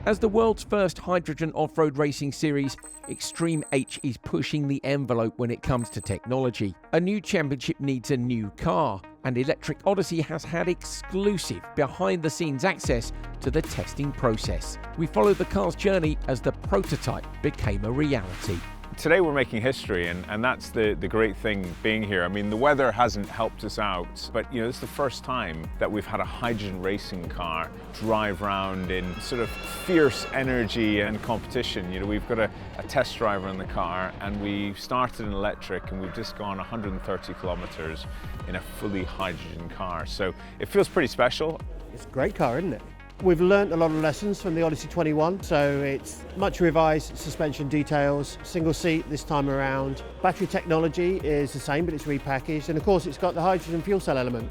As the world's first hydrogen off-road racing series, Extreme H is pushing the envelope when it comes to technology. A new championship needs a new car, and Electric Odyssey has had exclusive behind-the-scenes access to the testing process. We followed the car's journey as the prototype became a reality. Today we're making history, and that's the great thing being here. I mean, the weather hasn't helped us out, but this is the first time that we've had a hydrogen racing car drive around in sort of fierce energy and competition. We've got a test driver in the car, and we started in electric, and we've just gone 130 kilometers in a fully hydrogen car. So it feels pretty special. It's a great car, isn't it? We've learnt a lot of lessons from the Odyssey 21, so it's much revised suspension details, single seat this time around. Battery technology is the same, but it's repackaged, and of course it's got the hydrogen fuel cell element.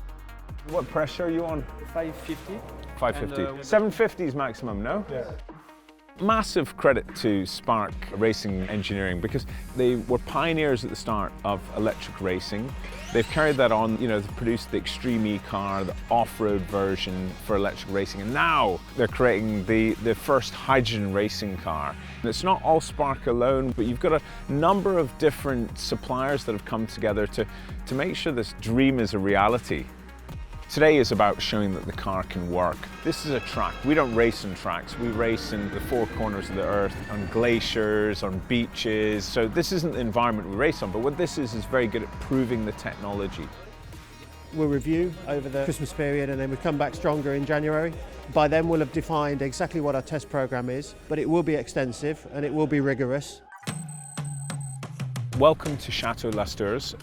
What pressure are you on? 550. 550. 750 is maximum, no? Yeah. Massive credit to Spark Racing Engineering, because they were pioneers at the start of electric racing. They've carried that on, they've produced the Extreme E car, the off-road version for electric racing, and now they're creating the first hydrogen racing car. And it's not all Spark alone, but you've got a number of different suppliers that have come together to make sure this dream is a reality. Today is about showing that the car can work. This is a track. We don't race on tracks. We race in the four corners of the earth, on glaciers, on beaches. So this isn't the environment we race on, but what this is very good at proving the technology. We'll review over the Christmas period, and then we'll come back stronger in January. By then we'll have defined exactly what our test program is, but it will be extensive and it will be rigorous. Welcome to Chateau Lasteurs.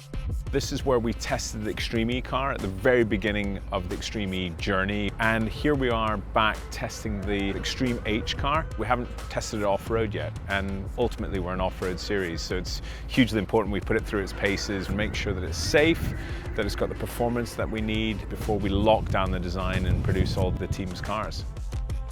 This is where we tested the Extreme E car at the very beginning of the Extreme E journey. And here we are back testing the Extreme H car. We haven't tested it off-road yet, and ultimately we're an off-road series, so it's hugely important we put it through its paces and make sure that it's safe, that it's got the performance that we need before we lock down the design and produce all the team's cars.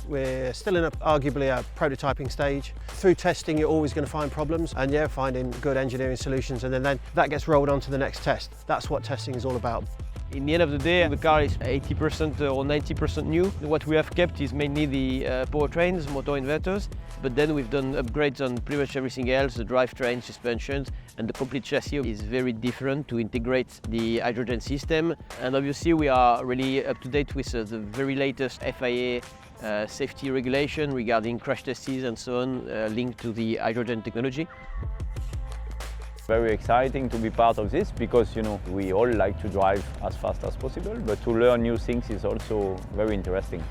We're still in arguably a prototyping stage. Through testing, you're always going to find problems, and finding good engineering solutions, and then that gets rolled on to the next test. That's what testing is all about. In the end of the day, the car is 80% or 90% new. What we have kept is mainly the powertrains, motor inverters, but then we've done upgrades on pretty much everything else, the drivetrain, suspensions, and the complete chassis is very different to integrate the hydrogen system. And obviously we are really up to date with the very latest FIA safety regulation regarding crash tests and so on, linked to the hydrogen technology. Very exciting to be part of this, because we all like to drive as fast as possible, but to learn new things is also very interesting.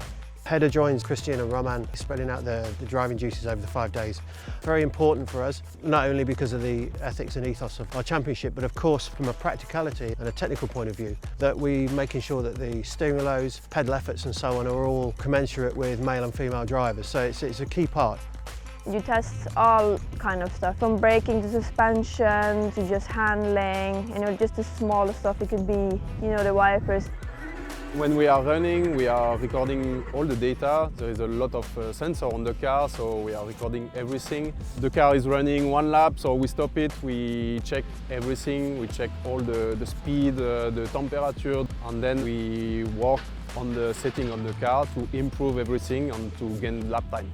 Header joins Christian and Roman, spreading out the driving duties over the 5 days. Very important for us, not only because of the ethics and ethos of our championship, but of course from a practicality and a technical point of view, that we're making sure that the steering loads, pedal efforts and so on are all commensurate with male and female drivers, so it's a key part. You test all kind of stuff, from braking to suspension to just handling, just the smaller stuff. It could be, the wipers. When we are running, we are recording all the data. There is a lot of sensor on the car, so we are recording everything. The car is running 1 lap, so we stop it, we check everything, we check all the speed, the temperature, and then we work on the setting of the car to improve everything and to gain lap time.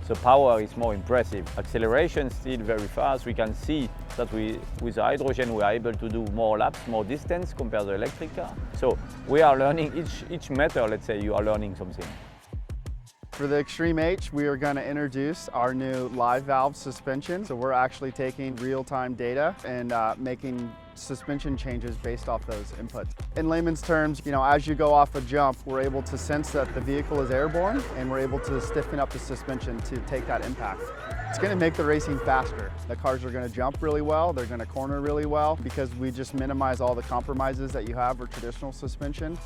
The power is more impressive. Acceleration is still very fast. We can see that with the hydrogen we are able to do more laps, more distance compared to the electric car. So we are learning each meter, let's say, you are learning something. For the Extreme H, we are going to introduce our new live valve suspension. So we're actually taking real-time data and making suspension changes based off those inputs. In layman's terms, as you go off a jump, we're able to sense that the vehicle is airborne, and we're able to stiffen up the suspension to take that impact. It's going to make the racing faster. The cars are going to jump really well, they're going to corner really well, because we just minimize all the compromises that you have for traditional suspension.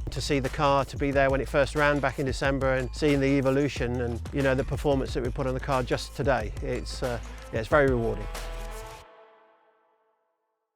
To see the car, to be there when it first ran back in December, and seeing the evolution and the performance that we put on the car just today, it's very rewarding.